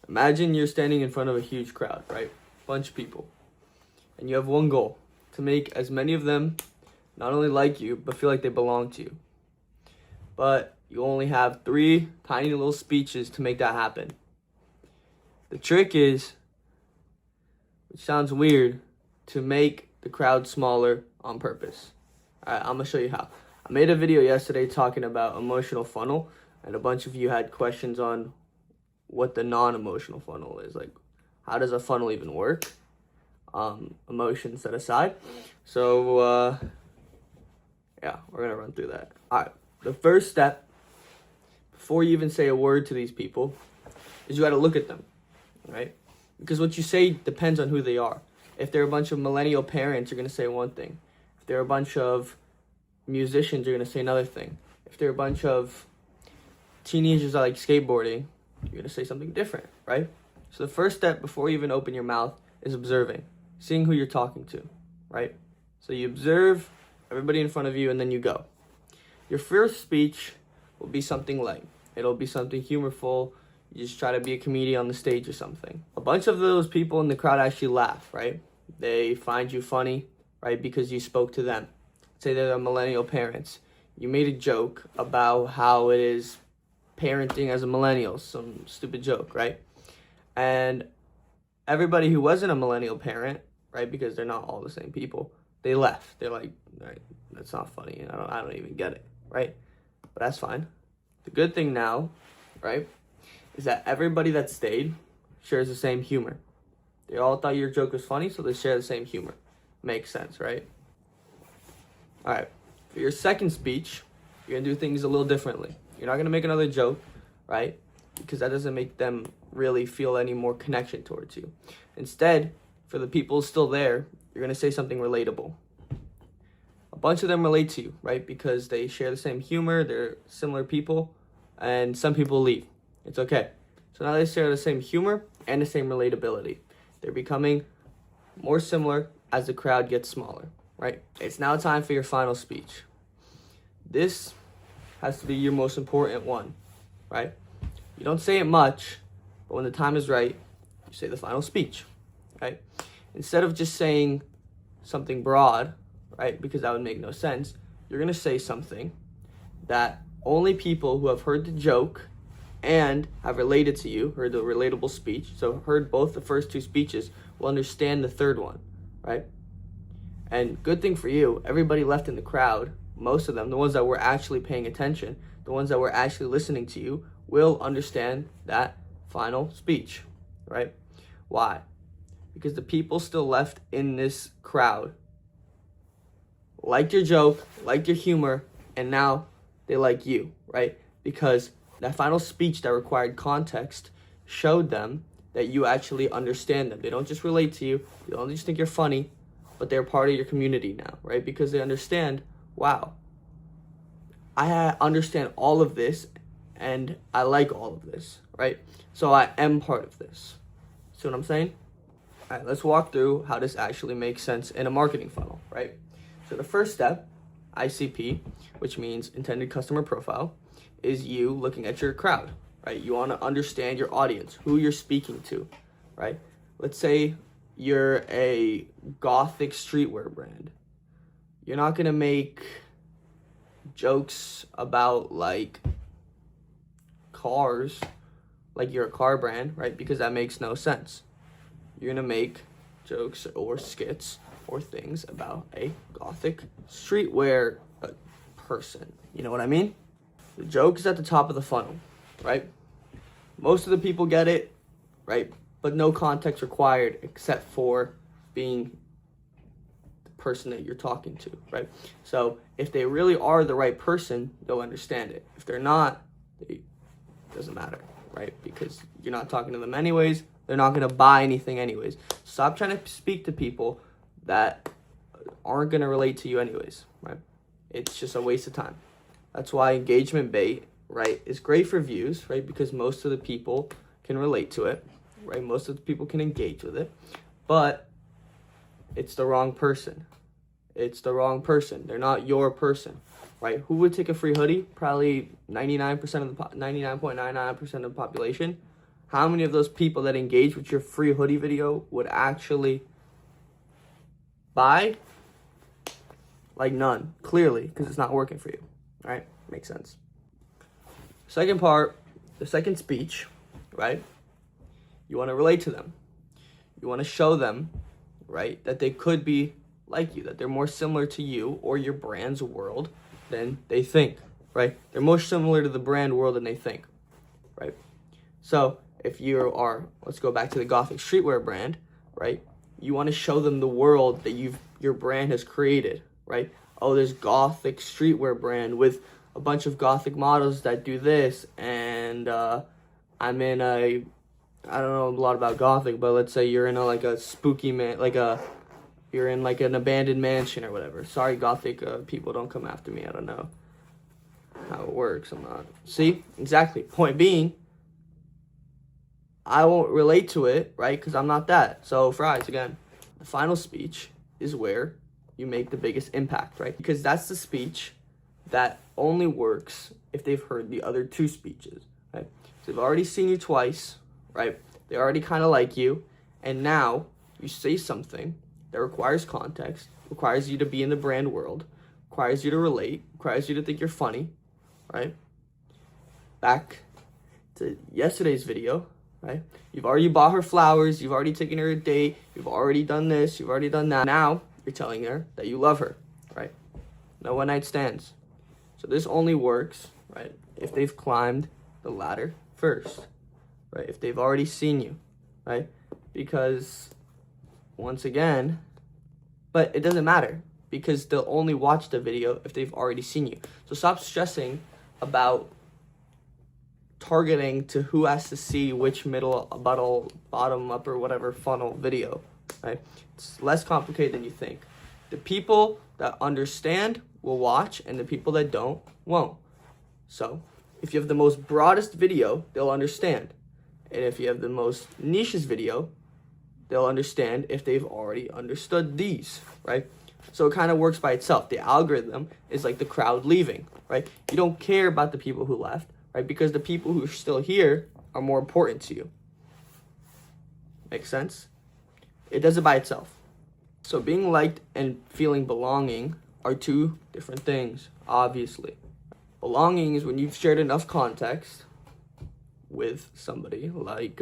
Imagine you're standing in front of a huge crowd, right? Bunch of people. And you have one goal, to make as many of them not only like you, but feel like they belong to you. But you only have 3 tiny little speeches to make that happen. The trick is, which sounds weird, to make the crowd smaller on purpose. All right, I'm gonna show you how. I made a video yesterday talking about emotional funnel, and a bunch of you had questions on what the non-emotional funnel is. Like, how does a funnel even work? Emotions set aside. So, yeah, we're gonna run through that. All right, the first step, before you even say a word to these people, is you gotta look at them, right? Because what you say depends on who they are. If they're a bunch of millennial parents, you're gonna say one thing. If they're a bunch of musicians, you're gonna say another thing. If they're a bunch of teenagers that like skateboarding, you're gonna say something different, right? So the first step before you even open your mouth is observing, seeing who you're talking to, right? So you observe everybody in front of you and then you go. Your first speech will be something light. It'll be something humorful. You just try to be a comedian on the stage or something. A bunch of those people in the crowd actually laugh, right? They find you funny, right? Because you spoke to them. Say they're the millennial parents. You made a joke about how it is parenting as a millennial, some stupid joke, right? And everybody who wasn't a millennial parent, right, because they're not all the same people, they left. They're like, right, that's not funny. I don't even get it, right? But that's fine. The good thing now, right, is that everybody that stayed shares the same humor. They all thought your joke was funny, so they share the same humor. Makes sense, right? All right, for your second speech, you're gonna do things a little differently. You're not gonna make another joke, right? Because that doesn't make them really feel any more connection towards you. Instead, for the people still there, you're gonna say something relatable. A bunch of them relate to you, right? Because they share the same humor, they're similar people, and some people leave. It's okay. So now they share the same humor and the same relatability. They're becoming more similar as the crowd gets smaller, right? It's now time for your final speech. This has to be your most important one, right? You don't say it much, but when the time is right, you say the final speech, right? Instead of just saying something broad, right, because that would make no sense, you're gonna say something that only people who have heard the joke and have related to you, heard the relatable speech, so heard both the first 2 speeches, will understand the third one, right? And good thing for you, everybody left in the crowd, most of them, the ones that were actually paying attention, the ones that were actually listening to you, will understand that final speech, right? Why? Because the people still left in this crowd liked your joke, liked your humor, and now they like you, right? Because that final speech that required context showed them that you actually understand them. They don't just relate to you, they don't just think you're funny, but they're part of your community now, right? Because they understand, wow, I understand all of this and I like all of this, right? So I am part of this. See what I'm saying? All right, let's walk through how this actually makes sense in a marketing funnel, right? So the first step, ICP, which means intended customer profile, is you looking at your crowd, right? You want to understand your audience, who you're speaking to, right? Let's say you're a gothic streetwear brand. You're not going to make jokes about like cars, like you're a car brand, right? Because that makes no sense. You're going to make jokes or skits or things about a gothic streetwear person. You know what I mean? The joke is at the top of the funnel, right? Most of the people get it, right? But no context required except for being the person that you're talking to, right? So if they really are the right person, they'll understand it. If they're not, it doesn't matter, right? Because you're not talking to them anyways. They're not going to buy anything anyways. Stop trying to speak to people that aren't going to relate to you anyways, right? It's just a waste of time. That's why engagement bait, right, is great for views, right? Because most of the people can relate to it, right? Most of the people can engage with it, but it's the wrong person. It's the wrong person. They're not your person, right? Who would take a free hoodie? Probably 99.99% of the population. how many of those people that engage with your free hoodie video would actually buy? Like none, clearly, because it's not working for you. All right, makes sense. Second part, the second speech, right? You want to relate to them. You want to show them, right, that they could be like you, that they're more similar to you or your brand's world than they think, right? They're more similar to the brand world than they think, right? So if you are, let's go back to the Gothic streetwear brand, right? You want to show them the world that your brand has created, right? Oh, there's Gothic streetwear brand with a bunch of Gothic models that do this, and I'm in a, I don't know a lot about Gothic, but let's say you're in a spooky you're in like an abandoned mansion or whatever. Sorry, Gothic people, don't come after me. I don't know how it works. I'm not. See, exactly. Point being, I won't relate to it, right? Because I'm not that. So fries again. The final speech is where you make the biggest impact, right? Because that's the speech that only works if they've heard the other two speeches, right? So they've already seen you twice, right? They already kind of like you, and now you say something that requires context, requires you to be in the brand world, requires you to relate, requires you to think you're funny, right? Back to yesterday's video, right? You've already bought her flowers, you've already taken her a date, you've already done this, you've already done that. Now you're telling her that you love her, right? No one night stands. So this only works, right, if they've climbed the ladder first, right? If they've already seen you, right? Because once again, but it doesn't matter because they'll only watch the video if they've already seen you. So stop stressing about targeting to who has to see which middle, bottom, upper, whatever funnel video, right? It's less complicated than you think. The people that understand will watch, and the people that don't won't. So if you have the most broadest video, they'll understand. And if you have the most niche's video, they'll understand if they've already understood these, right? So it kind of works by itself. The algorithm is like the crowd leaving, right? You don't care about the people who left, right? Because the people who are still here are more important to you. Make sense? It does it by itself. So being liked and feeling belonging are two different things, obviously. Belonging is when you've shared enough context with somebody, like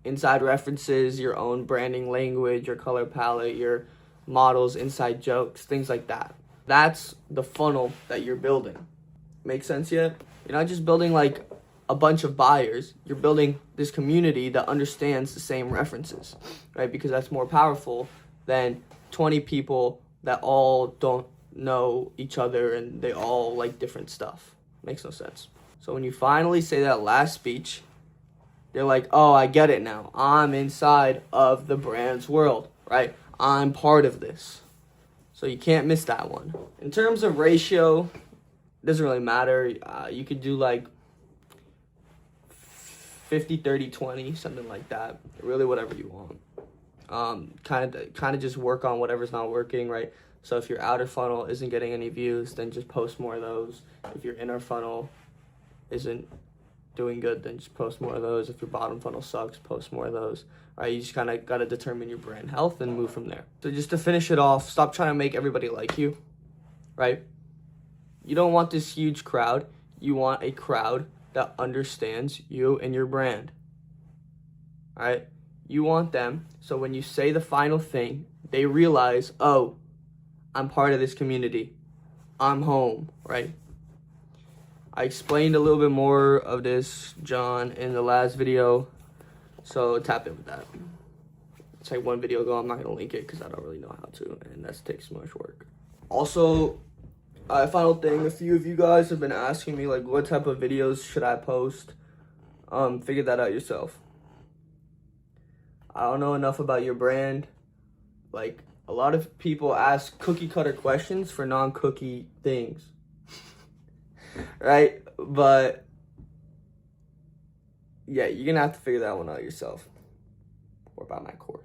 inside references, your own branding language, your color palette, your models, inside jokes, things like that. That's the funnel that you're building. Make sense yet? You're not just building like a bunch of buyers. You're building this community that understands the same references, right? Because that's more powerful than 20 people that all don't know each other and they all like different stuff. Makes no sense. So when you finally say that last speech, they're like, oh, I get it now. I'm inside of the brand's world, right? I'm part of this. So you can't miss that one. In terms of ratio, it doesn't really matter. You could do like 50, 30, 20, something like that. Really whatever you want. Kind of just work on whatever's not working, right? So if your outer funnel isn't getting any views, then just post more of those. If your inner funnel isn't doing good, then just post more of those. If your bottom funnel sucks, post more of those. Right? You just kind of got to determine your brand health and move from there. So just to finish it off, stop trying to make everybody like you, right? You don't want this huge crowd. You want a crowd that understands you and your brand, all right? You want them, so when you say the final thing, they realize, oh, I'm part of this community. I'm home, right? I explained a little bit more of this, John, in the last video, so tap in with that. It's like one video ago. I'm not going to link it because I don't really know how to, and that takes too much work. Also, final thing, a few of you guys have been asking me, like, what type of videos should I post? Figure that out yourself. I don't know enough about your brand. Like, a lot of people ask cookie cutter questions for non-cookie things. Right? But yeah, you're gonna have to figure that one out yourself or by my course.